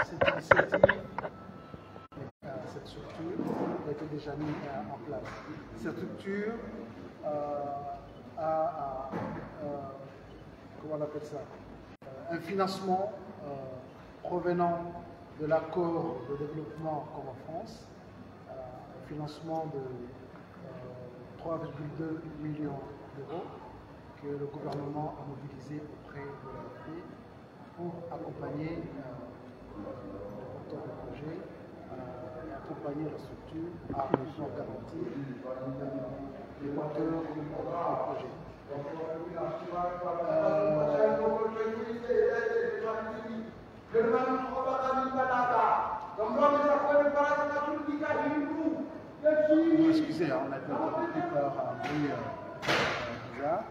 cette initiative, cette structure a été déjà mise en place. Cette structure a, comment on appelle ça, un financement provenant de l'accord de développement comme en France, un financement de 3,2 millions d'euros que le gouvernement a mobilisé auprès de l'AFD pour accompagner le porteur de projet et accompagner la structure à pouvoir garantir les porteurs de projet. Excusez, on a été interrompu par un bruit bizarre,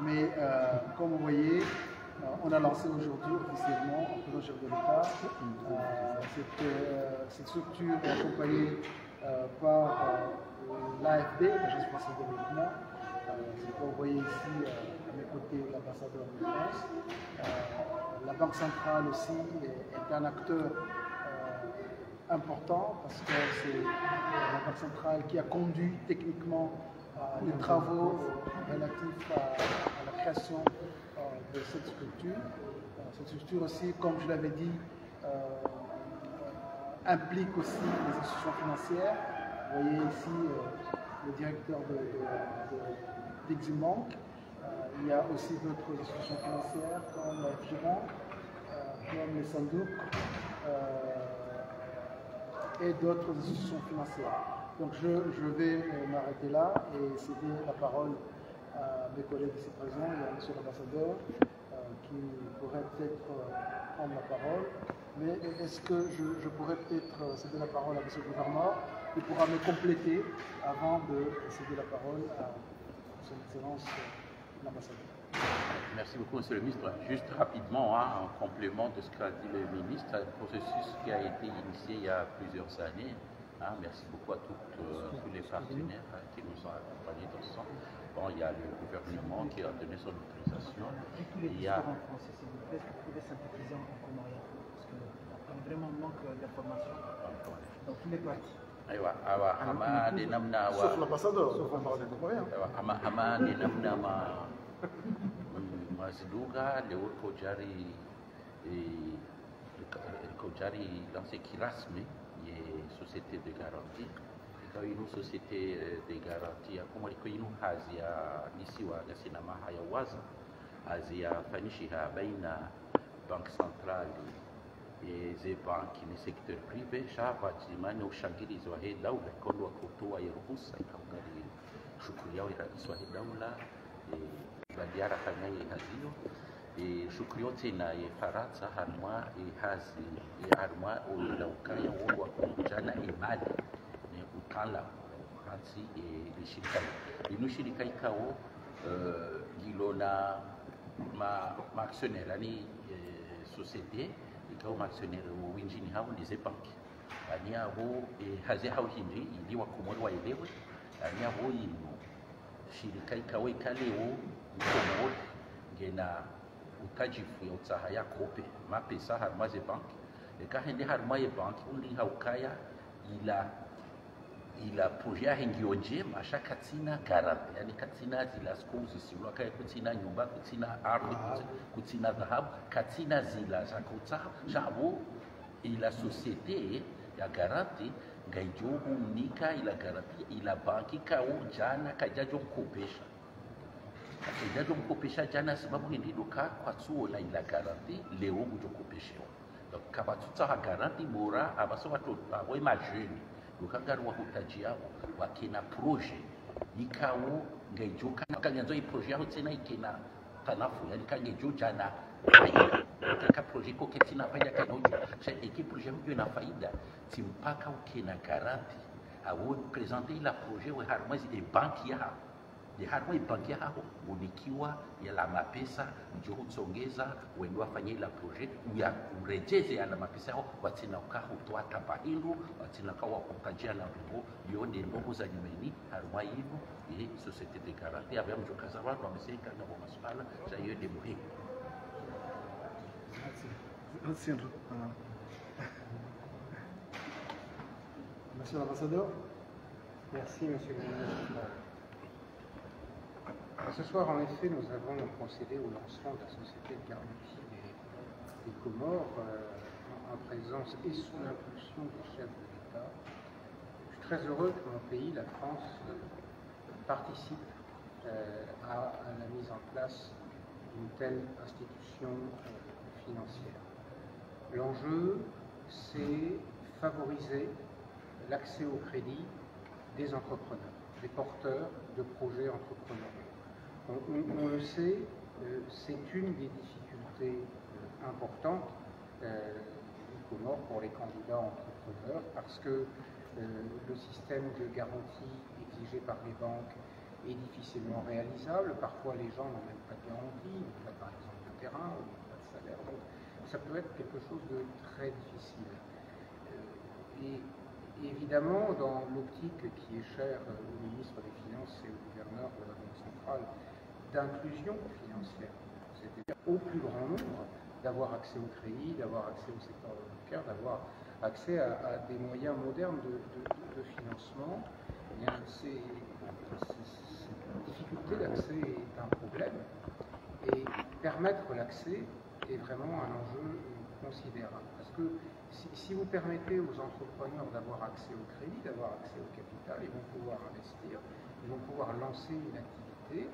mais comme vous voyez, on a lancé aujourd'hui officiellement, en président chef de l'État, cette structure est accompagnée par l'AFD, l'Agence française de développement. C'est que vous voyez ici à mes côtés l'ambassadeur de France. La Banque centrale aussi est un acteur important parce que c'est la Banque centrale qui a conduit techniquement les travaux relatifs à la création de cette structure. Cette structure aussi, comme je l'avais dit, implique aussi les institutions financières. Vous voyez ici le directeur d'Eximbank. Il y a aussi d'autres institutions financières comme la FGBank, comme les Sandouk et d'autres institutions financières. Donc je vais m'arrêter là et céder la parole à mes collègues ici présents. Il y a M. l'ambassadeur qui pourrait peut-être prendre la parole. Mais est-ce que je pourrais peut-être céder la parole à M. le gouverneur qui pourra me compléter avant de céder la parole à Son Excellence l'ambassadeur. Merci beaucoup, Monsieur le ministre. Juste rapidement, en complément de ce qu'a dit le ministre, un processus qui a été initié il y a plusieurs années. Merci beaucoup à tous les partenaires qui nous ont accompagnés dans ce sens. Bon, il y a le gouvernement qui a donné son autorisation. Il y a en français, s'il vous plaît, est-ce que vous pouvez synthétiser en comorien? Parce qu'il y a vraiment manque d'informations dans tous les partis. Sauf l'ambassadeur, sauf on parle de comorien. Maziduga leo kojari lancé kirasmi ye société de garantie ikawa ino société de garantie akoma liko ino hazia nisiwa gasina mahaya waza hazia fanishiha baina banque centrale ze banki ni secteur privé shava jimani ushangilizi wa he daula kondo wa kutoa yeruhusa ikaungari shukuru yao iraiswa he daula badiara kanyaye hazio shukuru yote na Faransa hanwa hazi harma ulaukaya wogwa kumjana imani ni ukala hansi lishirika inushirika ikao gilona ma actionnaire ani société ikao ma actionnaire winjini hao ndize banki ani abo hazi hao hindi iliwa kumori wa elewe ani abo ino shirika ikao ikaleo mkomori ngena utajifu ya utsaha ya kope mapesa harmaze banki ekahende harmaye banki undi haukaya ila projet hengionje masha katina garanti yani katina zila schools silwa kaya kutina nyumba kutina ardhi kutina dhahabu katina zila za kutsaha shabo ila societe ya garanti ngaijohu nika ila garanti ila banki kao jana kajajo kopesha kajajo mkopesha jana sababu ndiduka kwa tsuo na ila garanti leo kujokopeshewa donc kabatuta ha garanti bora abaso watu we majeni dukangaru wa hutaji yao wakina projet ikawo ngaijoka kanyanzo i projet yao tena ikena tanafu yani kangejo jana kaka projet ko ketina faida kanojo cha eki projet mjo na faida timpaka ukena garanti awo présenter la projet we harmazi e banki ya de harmoi banki hapo unikiwa ya la mapesa ndio utsongeza wendo afanye la projet ya urejeze ya la mapesa hapo watina ukaho toa tabahiru watina kawa kutajia na ngo yonde ndogo za nyumeni harmoi hivyo hii société de garantie avec mjo kazawa kwa mseka na masuala za hiyo de muhimu. Merci. Monsieur l'ambassadeur. Merci, monsieur le ministre. Ce soir, en effet, nous avons procédé au lancement de la société de garantie des Comores en présence et sous l'impulsion des chefs de l'État. Je suis très heureux que mon pays, la France, participe à la mise en place d'une telle institution financière. L'enjeu, c'est favoriser l'accès au crédit des entrepreneurs, des porteurs de projets entrepreneuriaux. On le sait, c'est une des difficultés importantes du Comores pour les candidats entrepreneurs parce que le système de garantie exigé par les banques est difficilement réalisable. Parfois, les gens n'ont même pas de garantie, ils n'ont pas par exemple de terrain ou pas de salaire. Donc, ça peut être quelque chose de très difficile. Et évidemment, dans l'optique qui est chère au ministre des Finances et au gouverneur de la Banque centrale, d'inclusion financière, c'est-à-dire au plus grand nombre d'avoir accès au crédit, d'avoir accès au secteur bancaire, d'avoir accès à des moyens modernes de financement. Cette difficulté d'accès est un problème et permettre l'accès est vraiment un enjeu considérable. Parce que si vous permettez aux entrepreneurs d'avoir accès au crédit, d'avoir accès au capital, ils vont pouvoir investir, ils vont pouvoir lancer une activité.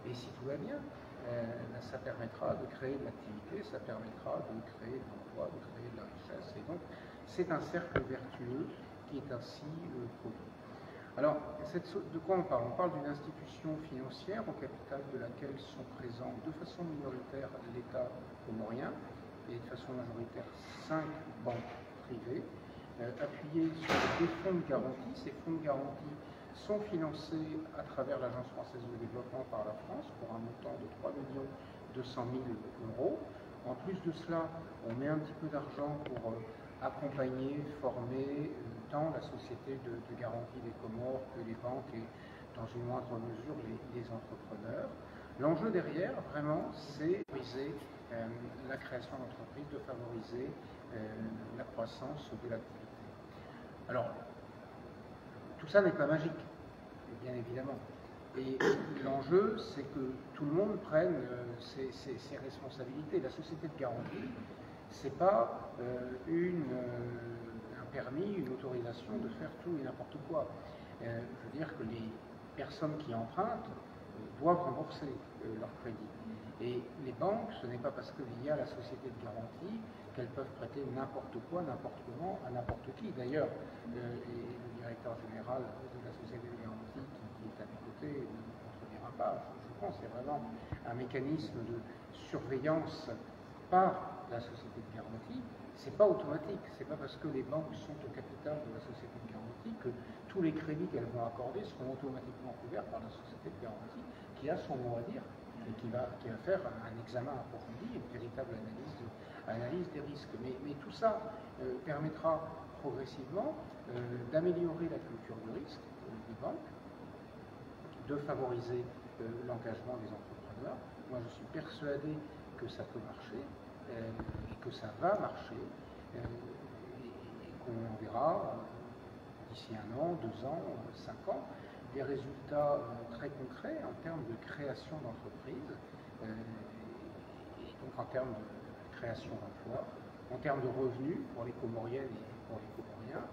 Et si tout va bien, ça permettra de créer de l'activité, ça permettra de créer de l'emploi, de créer de la richesse. Et donc, c'est un cercle vertueux qui est ainsi produit. Alors, de quoi on parle? On parle d'une institution financière au capital de laquelle sont présents de façon minoritaire l'État comorien et de façon majoritaire 5 banques privées, appuyées sur des fonds de garantie. Ces fonds de garantie sont financés à travers l'Agence française de développement par la France pour un montant de 3 200 000 €. En plus de cela, on met un petit peu d'argent pour accompagner, former tant la société de garantie des Comores que les banques et dans une moindre mesure les entrepreneurs. L'enjeu derrière, vraiment, c'est de favoriser la création d'entreprises, de favoriser la croissance de l'activité. Alors, tout ça n'est pas magique, bien évidemment. Et l'enjeu, c'est que tout le monde prenne ses responsabilités. La société de garantie, ce n'est pas un permis, une autorisation de faire tout et n'importe quoi. Je veux dire que les personnes qui empruntent doivent rembourser leur crédit. Et les banques, ce n'est pas parce qu'il y a la société de garantie qu'elles peuvent prêter n'importe quoi, n'importe comment, à n'importe qui. D'ailleurs, le directeur général de la société de garantie qui est à mes côtés ne me contredira pas. Je pense que c'est vraiment un mécanisme de surveillance par la société de garantie. C'est pas automatique. C'est pas parce que les banques sont au capital de la société de garantie que tous les crédits qu'elles vont accorder seront automatiquement couverts par la société de garantie qui a son mot à dire et qui va faire un examen approfondi, une véritable analyse des risques. Mais tout ça permettra progressivement d'améliorer la culture de risque des banques, de favoriser l'engagement des entrepreneurs. Moi, je suis persuadé que ça peut marcher et que ça va marcher et qu'on verra d'ici 1 an, 2 ans, 5 ans, des résultats très concrets en termes de création d'entreprises, et donc en termes de création d'emplois, en termes de revenus pour les Comoriennes et pour les Comoriens,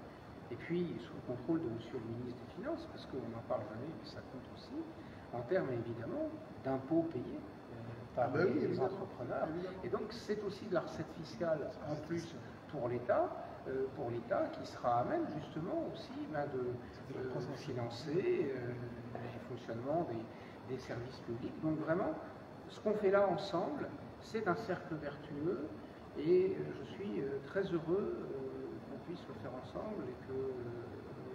et puis sous le contrôle de Monsieur le ministre des Finances, parce qu'on n'en parle jamais, mais ça compte aussi, en termes évidemment d'impôts payés par les entrepreneurs. Et donc c'est aussi de la recette fiscale en plus pour l'État qui sera à même justement aussi de financer le fonctionnement des services publics. Donc vraiment, ce qu'on fait là ensemble, c'est un cercle vertueux et je suis très heureux qu'on puisse le faire ensemble et que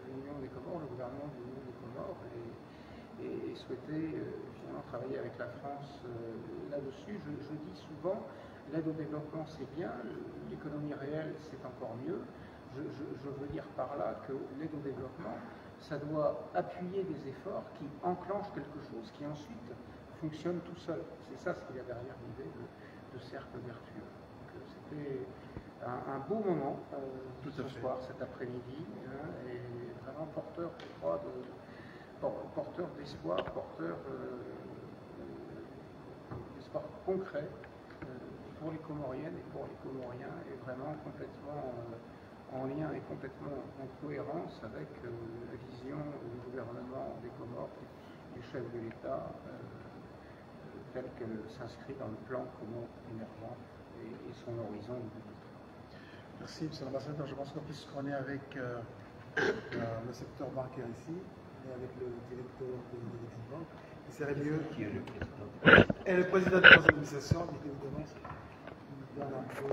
l'Union des Comores, le gouvernement de l'Union des Comores ait souhaité finalement travailler avec la France là-dessus. Je dis souvent, l'aide au développement c'est bien, l'économie réelle c'est encore mieux. Je veux dire par là que l'aide au développement, ça doit appuyer des efforts qui enclenchent quelque chose qui ensuite fonctionne tout seul. C'est ça ce qu'il y a derrière l'idée de cercle vertueux. Donc, c'était un beau moment Tout ce à fait. soir, cet après-midi, et vraiment porteur, je crois, porteur d'espoir, porteur d'espoir concret pour les Comoriennes et pour les Comoriens, et vraiment complètement en lien et complètement en cohérence avec la vision du gouvernement des Comores, du chef de l'État, telle qu'elle s'inscrit dans le plan commun émergent et son horizon de 2030. Merci, monsieur l'ambassadeur. Je pense qu'on est avec le secteur bancaire ici, et avec le directeur de l'Eximbank. Il serait mieux. Qui est le président? Et le président de la conseil d'administration, évidemment, il donne un peu.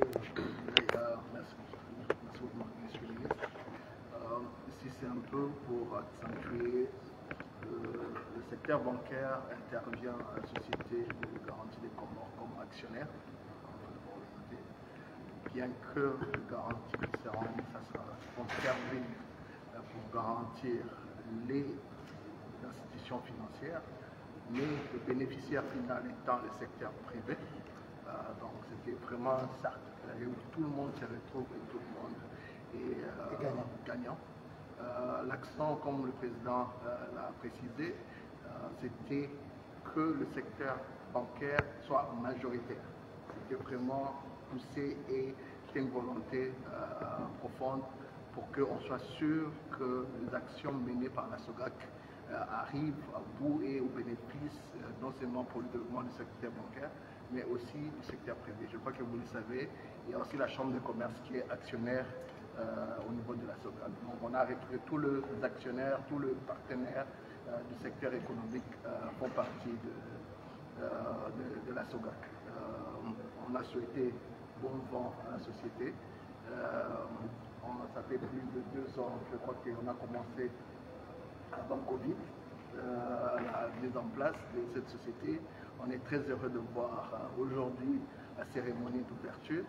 Merci beaucoup, monsieur le ministre. Ici, c'est un peu pour accentuer le secteur bancaire intervient à la Société de garantie des Comores comme actionnaire. Bien que les garanties seront, ça sera servi pour garantir les institutions financières, mais le bénéficiaire final étant le secteur privé. Donc c'était vraiment ça, où tout le monde se retrouve et tout le monde est gagnant. L'accent, comme le président l'a précisé, c'était que le secteur bancaire soit majoritaire. C'était vraiment poussé et c'était une volonté profonde pour qu'on soit sûr que les actions menées par la SOGAC arrivent à bout et au bénéfice non seulement pour le développement du secteur bancaire, mais aussi du secteur privé. Je crois que vous le savez, il y a aussi la Chambre de commerce qui est actionnaire au niveau de la SOGAC. Donc on a retrouvé tous les actionnaires, tous les partenaires du secteur économique font partie de la SOGAC. On a souhaité bon vent à la société. Ça fait plus de 2 ans, je crois qu'on a commencé avant Covid, la mise en place de cette société. On est très heureux de voir aujourd'hui la cérémonie d'ouverture.